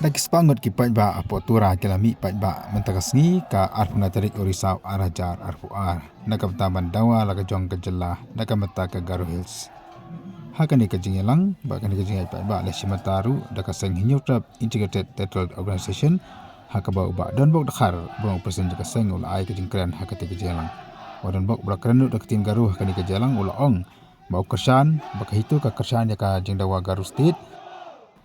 Nakispangot ki Paidbah apo Tura kilami Paidbah mentakasngi ka arpuna tarik orisau arajar arpuar nakabtaban Dawa lakajong kejela nakamata ke Garo Hills. Hakani kejingelang bakani kejingai Paidbah lesimataru dakaseng hinyutrap integrated territorial organization hakaba uba don bok dakhar bong presiden dakaseng ula ai kejing Kren hakati kejingelang. Wadon bok brakren dak Ktien Garo hakani kejingelang ula ong bau kersan bak Hito ka kersan ya ka jing Dawa Garo state.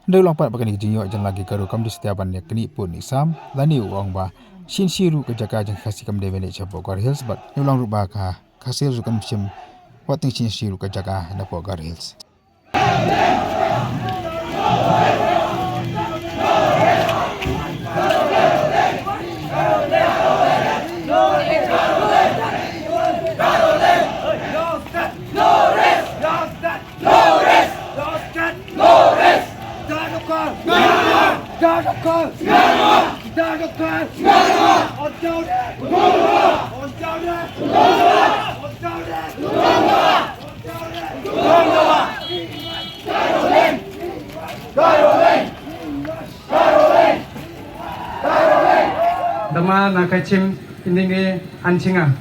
Ndai ulang pat bakani kejing yo jan lagi Garo kam di setiaban ya keni pun isam lani uang ba sin siru ke jaka jang khasi kam devene chapo Garo Hills bat ulang ruba ka khasir zukan sim wating sin siru ke jaka na po Garo Hills. Dama nakachim indingi anchinga.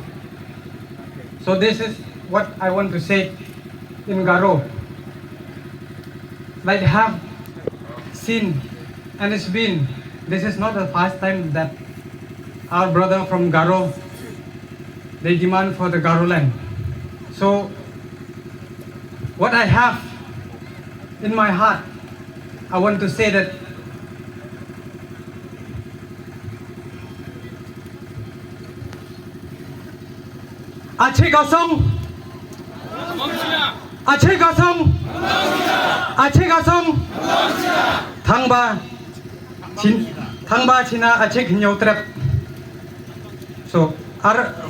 So this is what I want to say in Garo. Like have seen and it's been, this is not the first time that our brother from Garo, they demand for the Garo land. So what I have in my heart, I want to say that Aceh kosong, Aceh kosong, Aceh kosong, Thangba China Aceh Hinyo Trap. So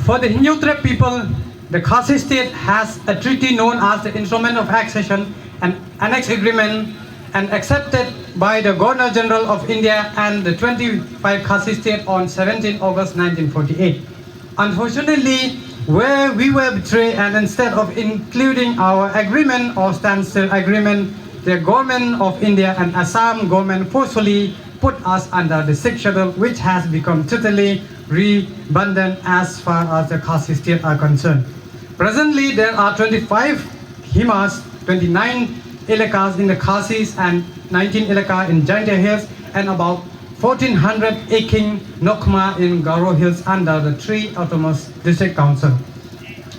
for the Hinyo Trap people, the Khasi state has a treaty known as the Instrument of Accession and Annex Agreement and accepted by the Governor General of India and the 25 Khasi state on 17 August 1948. Unfortunately, where we were betrayed and instead of including our agreement or standstill agreement, the government of India and Assam government forcefully put us under the 6th schedule, which has become totally redundant as far as the Khasi state are concerned. Presently, there are 25 Himas, 29 Ilakas in the Khasis and 19 Ilaka in Giant Hills and about 1400 Aking Nokma in Garo Hills under the 3 Autonomous District Council.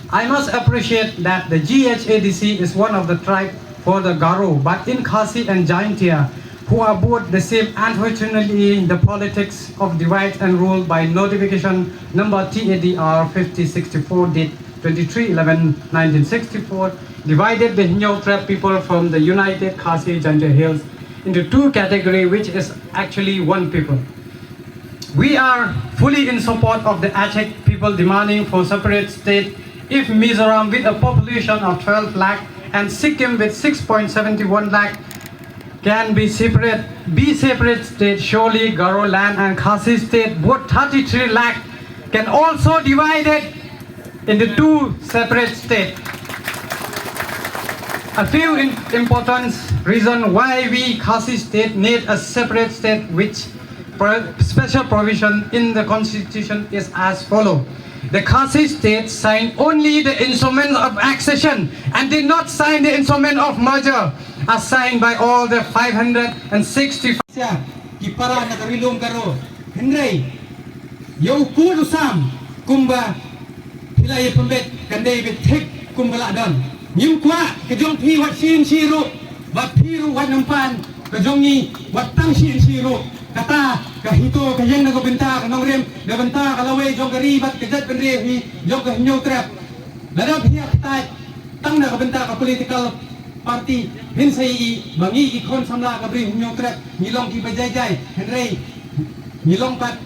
I must appreciate that the GHADC is one of the tribe for the Garo, but in Khasi and Jaintia, who are both the same, unfortunately the politics of divide and rule by notification number TADR 5064 date 23/11/1964 divided the Hinyo Trap people from the United Khasi Jaintia Hills into 2 categories, which is actually one people. We are fully in support of the Aceh people demanding for separate state. If Mizoram with a population of 12 lakh and Sikkim with 6.71 lakh can be separate state, surely Garo land and Khasi state, both 33 lakh, can also divide it into 2 separate states. A few important reasons why we Khasi state need a separate state, which special provision in the constitution is as follows. The Khasi state signed only the instrument of accession and did not sign the instrument of merger, as signed by all the 565. Kipara nakarilong Garo, Henry, yo kulusam, kumba, hilay pembet, kandai betek kumbala dan. New kwa kejong pi wat sin siru wat piru wat nampan kejong ni wat tang sin siru kata ka Hito kayang nagobenta ka nong rem nagobenta kalaway jong gari bat kejat penre hi jong ka Hinyo Trap ladab hiya kita tang nagobenta ka political party hinsay i bangi ikon samla ka bri Hinyo Trap nilong ki bajay Henry nilong pat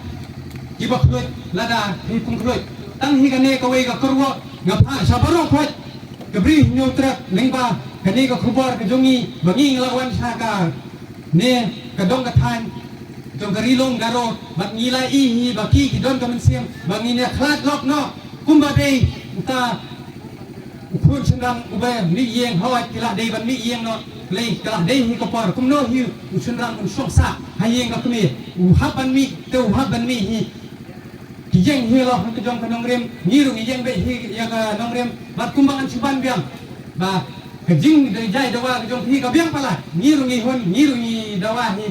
kibaklut lada hi pungklut tang hi kane kaway ka kurwa ngapa sabaro kwat Kabri Hinyo Trap lingba kani ka kubar ka jongi bangi nglawan sa ka ne kadong katan jong karilong Garo bat ngila ihi baki kidon ka mensiam bangi ne khlat lok no kumba dei ta phun sendang ubay mi yeng hawat kila dei ban mi yeng no lei kalah dei hi kopor kumno hi usunrang un soksa hayeng ka kumi uhaban mi te uhaban mi hi kijeng hi lo ke jong kanong rem ngiru ngijeng be hi ya ka nong rem bat kumbangan suban biang ba kejing dari jai dawa ke jong hi ka biang pala ngiru ngi hon ngiru ngi dawa hi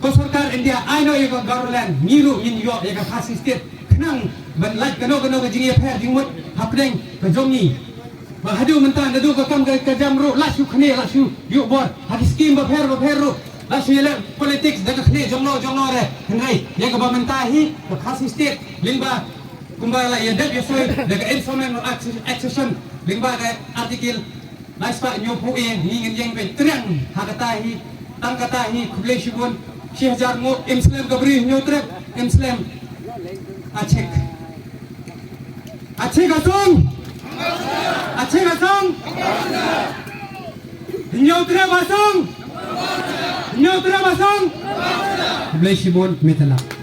ko sarkar India I know you got Garoland ngiru in yo ya ka khasi state kenang ban laj kano ke jing ya pher jingmut hapdeng ke jong ni ba hadu mentan dadu ka kam ke jamru la su khne la su yu bor hadi skim ba pher ru la su yele politics da khne jongno re henrai ya ka ba mentahi ka khasi state lingba kumbala ya deb yesoi da instrument of accession lingba ka artikel laispa nyo pu e ngin yeng be triang hakatahi tangkatahi kublai shibun 6000 ngo imslam kabri nyo trep imslam acek asong acek asong nyo trep asong kublai shibun metala